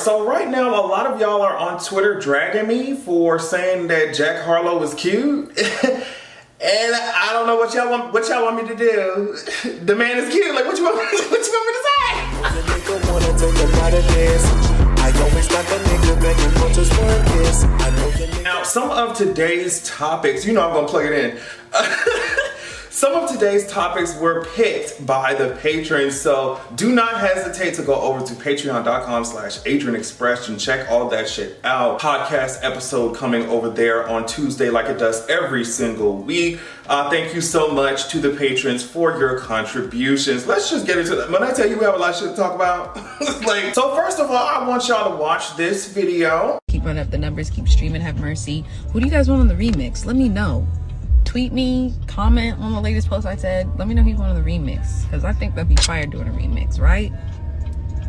so right now a lot of y'all are on Twitter dragging me for saying that Jack Harlow was cute. And I don't know what y'all want me to do. The man is cute. Like, what you want me to say? Now, some of today's topics, you know I'm gonna plug it in. Some of today's topics were picked by the patrons, so do not hesitate to go over to patreon.com/AdrianExpress and check all that shit out. Podcast episode coming over there on Tuesday like it does every single week. Thank you so much to the patrons for your contributions. Let's just get into that. When I tell you we have a lot of shit to talk about. So first of all, I want y'all to watch this video. Keep running up the numbers, keep streaming, have mercy. Who do you guys want on the remix? Let me know. Tweet me, comment on the latest post I said. Let me know who you want on the remix, because I think that'd be fire doing a remix, right?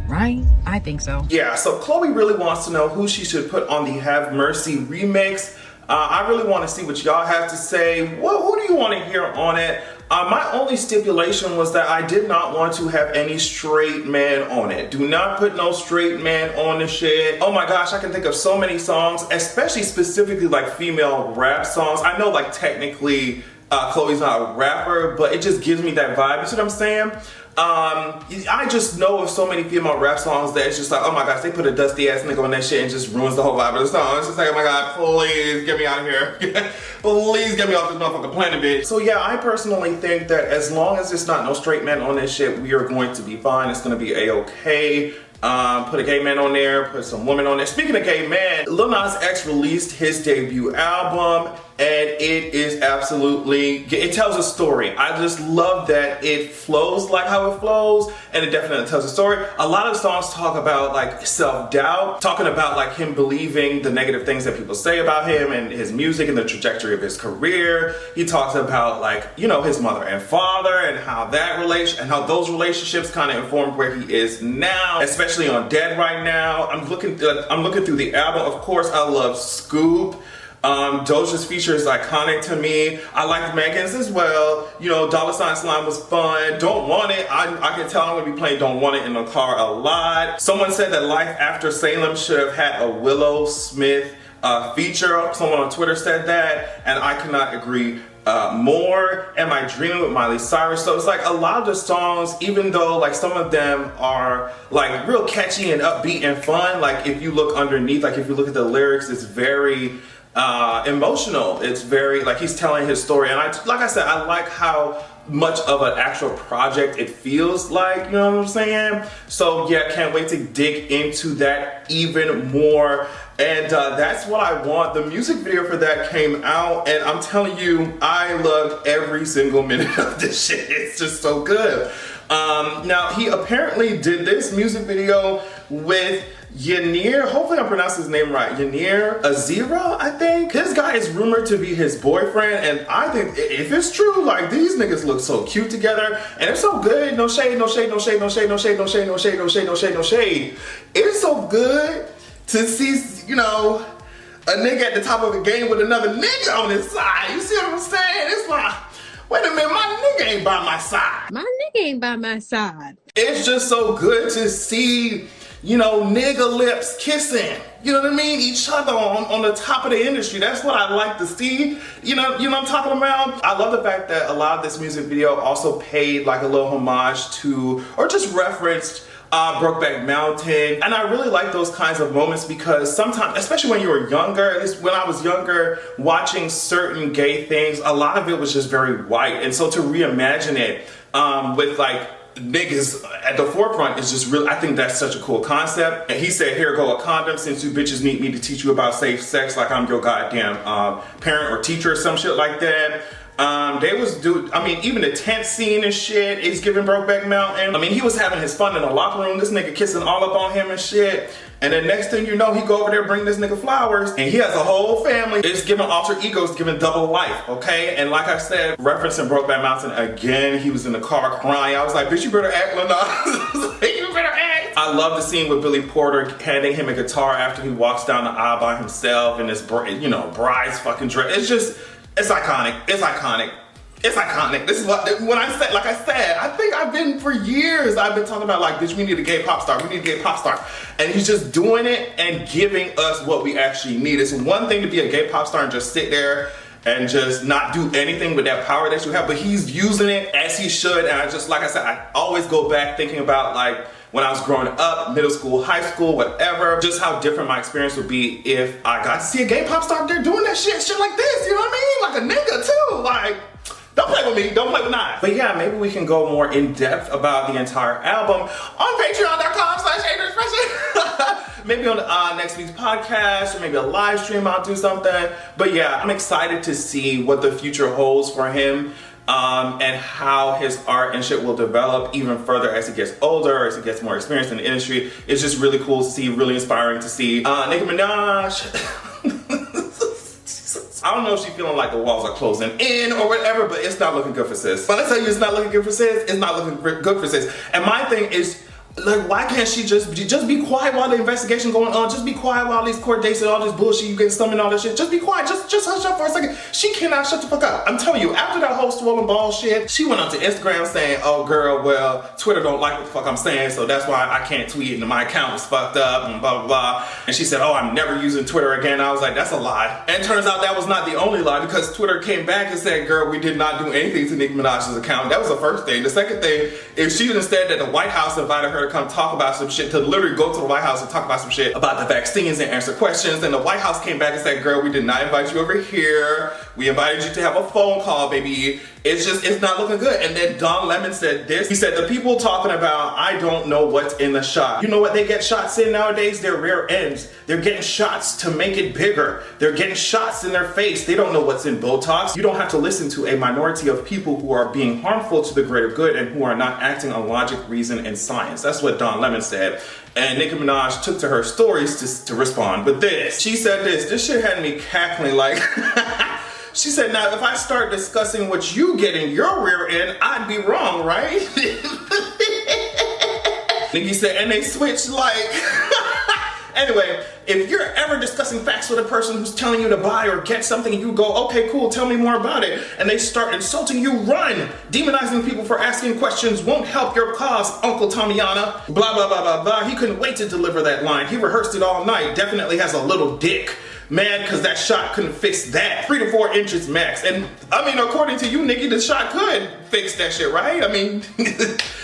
Right? I think so. Yeah, so Chloe really wants to know who she should put on the Have Mercy remix. I really want to see what y'all have to say. Who do you want to hear on it? My only stipulation was that I did not want to have any straight man on it. Do not put no straight man on the shit. Oh my gosh, I can think of so many songs, especially specifically like female rap songs. I know like technically Chloe's not a rapper, but it just gives me that vibe. You see what I'm saying? I just know of so many female rap songs that it's just like, oh my gosh, they put a dusty ass nigga on that shit and just ruins the whole vibe of the song. It's just like, oh my god, please get me out of here. Please get me off this motherfucking planet, bitch. So yeah, I personally think that as long as it's not no straight men on this shit, we are going to be fine. It's gonna be a-okay. Put a gay man on there, put some women on there. Speaking of gay men, Lil Nas X released his debut album, and it is absolutely, it tells a story. I just love that it flows like how it flows, and it definitely tells a story. A lot of songs talk about like self-doubt, talking about like him believing the negative things that people say about him and his music and the trajectory of his career. He talks about like, you know, his mother and father and how that and how those relationships kind of informed where he is now, especially on Dead right now. I'm looking through the album. Of course, I love Scoop. Doja's feature is iconic to me. I liked Megan's as well. You know, Dollar Sign Slime was fun. Don't Want It. I can tell I'm gonna be playing Don't Want It in the car a lot. Someone said that Life After Salem should have had a Willow Smith feature. Someone on Twitter said that, and I cannot agree more. Am I Dreaming with Miley Cyrus? So it's like a lot of the songs, even though like some of them are like real catchy and upbeat and fun, like if you look underneath, like if you look at the lyrics, it's very emotional. It's very like he's telling his story, and like I said, I like how much of an actual project it feels like, you know what I'm saying? So yeah, can't wait to dig into that even more. And that's what I want. The music video for that came out, and I'm telling you, I loved every single minute of this shit. It's just so good. Now, he apparently did this music video with Yanir, hopefully I'm pronouncing his name right, Yanir Azira, I think. This guy is rumored to be his boyfriend, and I think if it's true, like these niggas look so cute together, and it's so good. No shade, no shade, no shade, no shade, no shade, no shade, no shade, no shade, no shade, no shade. It's so good to see, you know, a nigga at the top of the game with another nigga on his side. You see what I'm saying? It's like, wait a minute, my nigga ain't by my side. My nigga ain't by my side. It's just so good to see, you know, nigga lips kissing, you know what I mean, each other on the top of the industry. That's what I like to see. You know what I'm talking about? I love the fact that a lot of this music video also paid like a little homage to, or just referenced Brokeback Mountain. And I really like those kinds of moments because sometimes, especially when you were younger, at least when I was younger, watching certain gay things, a lot of it was just very white. And so to reimagine it with like niggas at the forefront is just really, I think that's such a cool concept. And he said, here go a condom since you bitches need me to teach you about safe sex like I'm your goddamn parent or teacher or some shit like that. They was even the tent scene and shit is giving Brokeback Mountain. I mean, he was having his fun in the locker room, this nigga kissing all up on him and shit. And then next thing you know, he go over there, bring this nigga flowers, and he has a whole family. It's giving alter egos, giving double life, okay? And like I said, referencing Brokeback Mountain again, he was in the car crying. I was like, bitch, you better act, Lil Nas. You better act. I love the scene with Billy Porter handing him a guitar after he walks down the aisle by himself, and this, you know, bride's fucking dress. It's just, it's iconic. It's iconic. It's iconic. This is when I said, like I said, I think I've been for years, I've been talking about like, bitch, we need a gay pop star. We need a gay pop star. And he's just doing it and giving us what we actually need. It's one thing to be a gay pop star and just sit there and just not do anything with that power that you have, but he's using it as he should. And I just, like I said, I always go back thinking about like when I was growing up, middle school, high school, whatever, just how different my experience would be if I got to see a gay pop star up there doing that shit like this, you know what I mean? Like a nigga too, like, don't play with me, don't play with Nas. But yeah, maybe we can go more in depth about the entire album on patreon.com/haterexpression. Maybe on next week's podcast, or maybe a live stream, I'll do something. But yeah, I'm excited to see what the future holds for him, and how his art and shit will develop even further as he gets older, as he gets more experience in the industry. It's just really cool to see, really inspiring to see. Nicki Minaj. I don't know if she's feeling like the walls are closing in or whatever, but it's not looking good for sis. When I tell you it's not looking good for sis, it's not looking good for sis. And my thing is, like, why can't she just be quiet while the investigation going on? Just be quiet while these court dates and all this bullshit you get summoned, all this shit. Just be quiet. Just hush up for a second. She cannot shut the fuck up. I'm telling you, after that whole swollen ball shit, she went onto Instagram saying, oh girl, well, Twitter don't like what the fuck I'm saying, so that's why I can't tweet and my account is fucked up and blah, blah, blah. And she said, oh, I'm never using Twitter again. I was like, that's a lie. And it turns out that was not the only lie, because Twitter came back and said, girl, we did not do anything to Nicki Minaj's account. That was the first thing. The second thing is she even said that the White House invited her to come talk about some shit, to literally go to the White House and talk about some shit about the vaccines and answer questions. And the White House came back and said, girl, we did not invite you over here. We invited you to have a phone call, baby. It's not looking good. And then Don Lemon said this. He said, the people talking about, I don't know what's in the shot. You know what they get shots in nowadays? They're rear ends. They're getting shots to make it bigger. They're getting shots in their face. They don't know what's in Botox. You don't have to listen to a minority of people who are being harmful to the greater good and who are not acting on logic, reason, and science. That's what Don Lemon said. And Nicki Minaj took to her stories to respond. But she said this shit had me cackling like, she said, now if I start discussing what you get in your rear end, I'd be wrong, right? Nicki said, and they switched like, anyway, if you're ever discussing facts with a person who's telling you to buy or get something and you go, okay, cool, tell me more about it, and they start insulting you, run. Demonizing people for asking questions won't help your cause, Uncle Tommyana. Blah, blah, blah, blah, blah. He couldn't wait to deliver that line. He rehearsed it all night. Definitely has a little dick. Man, because that shot couldn't fix that. 3 to 4 inches max. And I mean, according to you, Nicki, the shot could fix that shit, right? I mean,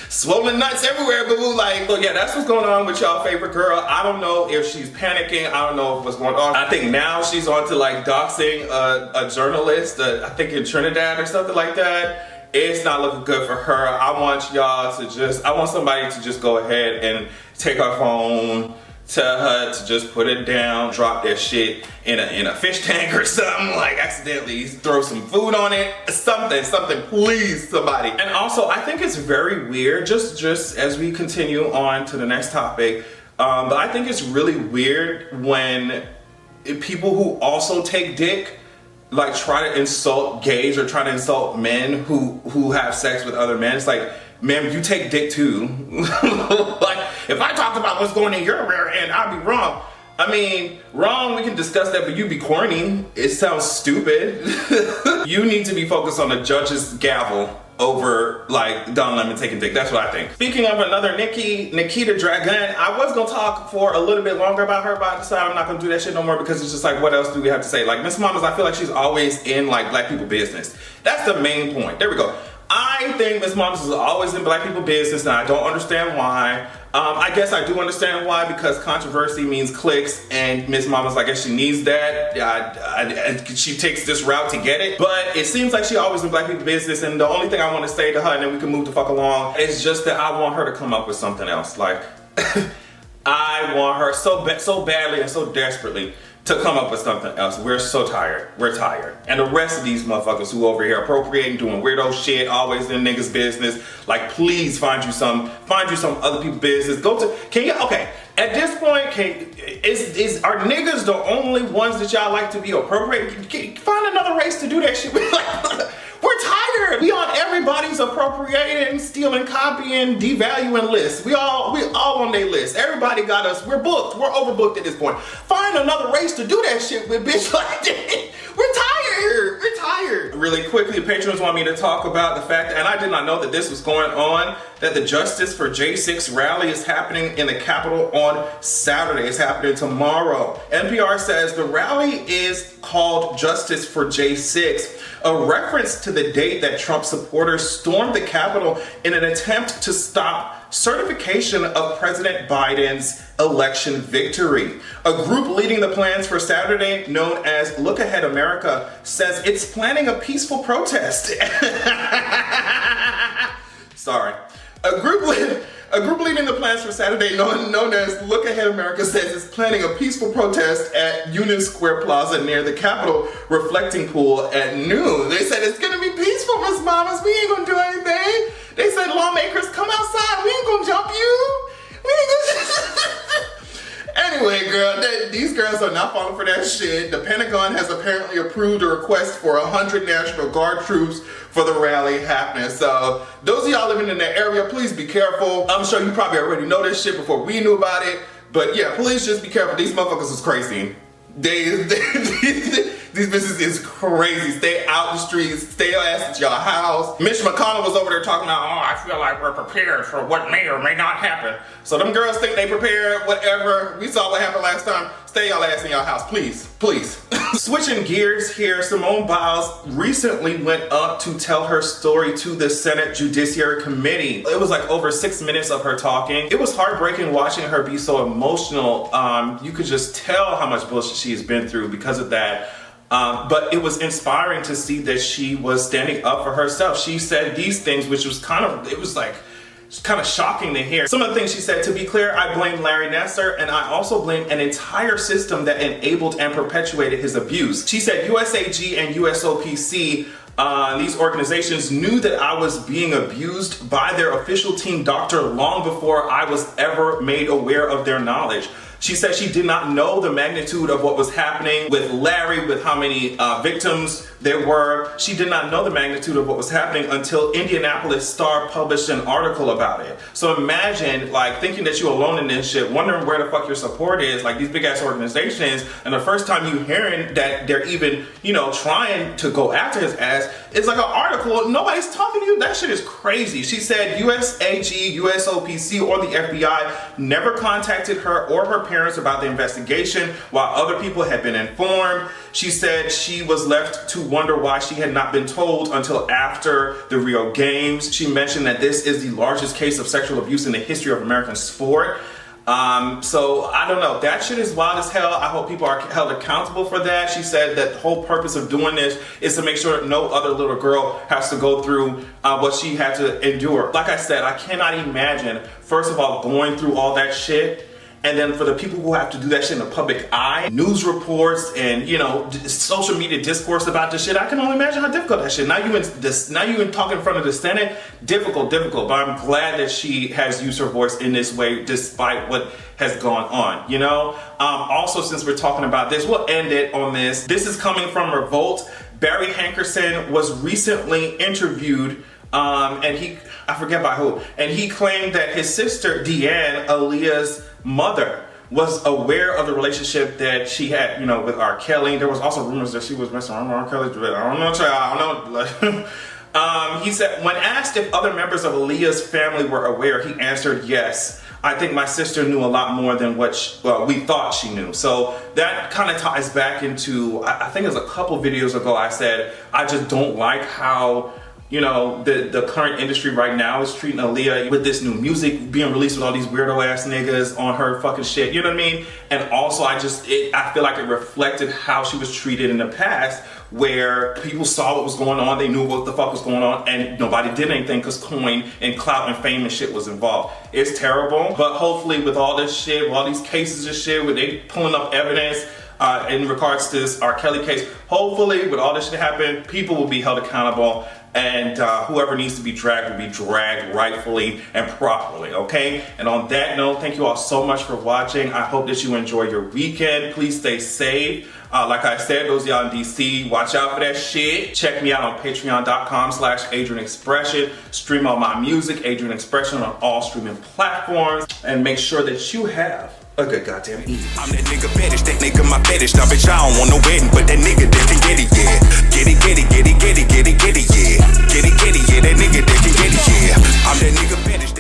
swollen nuts everywhere, boo. Like, so yeah, that's what's going on with y'all favorite girl. I don't know if she's panicking. I don't know what's going on. I think now she's on to like doxing a journalist, I think in Trinidad or something like that. It's not looking good for her. I want y'all to I want somebody to just go ahead and take her phone, tell her to just put it down, drop that shit in a fish tank or something, like accidentally throw some food on it, something, please, somebody. And also, I think it's very weird, just as we continue on to the next topic, but I think it's really weird when people who also take dick like try to insult gays or try to insult men who have sex with other men. It's like, ma'am, you take dick too. Like, if I talked about what's going in your rear end, I'd be wrong. I mean, wrong, we can discuss that, but you be corny. It sounds stupid. You need to be focused on the judge's gavel over like Don Lemon taking dick. That's what I think. Speaking of another Nikita Dragun, I was gonna talk for a little bit longer about her, but I decided I'm not gonna do that shit no more because it's just like, what else do we have to say? Like, Miss Mamas, I feel like she's always in like black people business. That's the main point. There we go. I think Miss Mamas is always in black people business, and I don't understand why. I guess I do understand why, because controversy means clicks, and Miss Mamas, I guess she needs that. She takes this route to get it, but it seems like she always in black people business, and the only thing I want to say to her, and then we can move the fuck along, is just that I want her to come up with something else. Like, I want her so badly and so desperately to come up with something else. We're so tired. We're tired. And the rest of these motherfuckers who over here appropriating, doing weirdo shit, always in niggas' business, like, please find you some other people's business. Okay, at this point, are niggas the only ones that y'all like to be appropriating? Find another race to do that shit with. Like, we're tired. We on everybody's appropriating, stealing, copying, devaluing lists. We all on their list. Everybody got us. We're booked. We're overbooked at this point. Find another race to do that shit with, bitch. Like, we're tired. tired. We're tired. Really quickly, patrons want me to talk about the fact, and I did not know that this was going on, that the Justice for J6 rally is happening in the Capitol on Saturday. It's happening tomorrow. NPR says the rally is called Justice for J6, a reference to the date that Trump supporters stormed the Capitol in an attempt to stop certification of President Biden's election victory. A group leading the plans for Saturday, known as Look Ahead America, says it's planning a peaceful protest. Sorry. A group leading the plans for Saturday, known as Look Ahead America, says it's planning a peaceful protest at Union Square Plaza near the Capitol Reflecting Pool at noon. They said it's gonna be peaceful, Miss Mamas. We ain't gonna do anything. They said, lawmakers, come outside. We ain't gonna jump you. We ain't gonna... Anyway, girl, these girls are not falling for that shit. The Pentagon has apparently approved a request for 100 National Guard troops for the rally happening. So those of y'all living in that area, please be careful. I'm sure you probably already know this shit before we knew about it. But yeah, please just be careful. These motherfuckers is crazy. These bitches is crazy. Stay out the streets. Stay your ass at your house. Mitch McConnell was over there talking about, oh, I feel like we're prepared for what may or may not happen. So them girls think they prepared, whatever. We saw what happened last time. Stay y'all ass in your house, please, please. Switching gears here, Simone Biles recently went up to tell her story to the Senate Judiciary Committee. It was like over 6 minutes of her talking. It was heartbreaking watching her be so emotional. You could just tell how much bullshit she has been through because of that. But it was inspiring to see that she was standing up for herself. She said these things, which was kind of shocking to hear. Some of the things she said, to be clear, I blame Larry Nassar, and I also blame an entire system that enabled and perpetuated his abuse. She said USAG and USOPC, these organizations knew that I was being abused by their official team doctor long before I was ever made aware of their knowledge. She said she did not know the magnitude of what was happening with Larry, with how many victims there were. She did not know the magnitude of what was happening until Indianapolis Star published an article about it. So imagine, like, thinking that you're alone in this shit, wondering where the fuck your support is, like these big ass organizations, and the first time you hearing that they're even, you know, trying to go after his ass, it's like an article, nobody's talking to you. That shit is crazy. She said USAG, USOPC, or the FBI never contacted her or her parents about the investigation, while other people had been informed. She said she was left to wonder why she had not been told until after the Rio Games. She mentioned that this is the largest case of sexual abuse in the history of American sport. So I don't know, that shit is wild as hell. I hope people are held accountable for that. She said that the whole purpose of doing this is to make sure that no other little girl has to go through what she had to endure. Like I said, I cannot imagine, first of all, going through all that shit. And then for the people who have to do that shit in the public eye, news reports and, you know, social media discourse about this shit, I can only imagine how difficult that shit. Now you in talking in front of the Senate, difficult. But I'm glad that she has used her voice in this way despite what has gone on, you know? Also, since we're talking about this, we'll end it on this. This is coming from Revolt. Barry Hankerson was recently interviewed and I forget by who, and he claimed that his sister, Deanne, Aaliyah's mother, was aware of the relationship that she had, you know, with R. Kelly. There was also rumors that she was messing around with R. Kelly. I don't know, child, I don't know. He said, when asked if other members of Aaliyah's family were aware, he answered, yes. I think my sister knew a lot more than what we thought she knew. So that kind of ties back into, I think it was a couple videos ago, I said, I just don't like how, you know, the current industry right now is treating Aaliyah with this new music being released with all these weirdo ass niggas on her fucking shit, you know what I mean? And also I feel like it reflected how she was treated in the past, where people saw what was going on, they knew what the fuck was going on, and nobody did anything because coin and clout and fame and shit was involved. It's terrible, but hopefully with all this shit, with all these cases and shit, where they pulling up evidence in regards to this R. Kelly case, hopefully with all this shit happen, people will be held accountable, and whoever needs to be dragged will be dragged rightfully and properly, okay? And on that note, thank you all so much for watching. I hope that you enjoy your weekend. Please stay safe. Like I said, those of y'all in DC, watch out for that shit. Check me out on patreon.com/AdrianExpression. Stream all my music, Adrian Expression, on all streaming platforms. And make sure that you have a good goddamn evening. I'm that nigga fetish, that nigga my fetish. Now bitch, I don't want no wedding, but that nigga that can get it, yeah. Get it, yeah. Get it, yeah. Get it, yeah. That nigga that can get it, yeah. I'm that nigga fetish.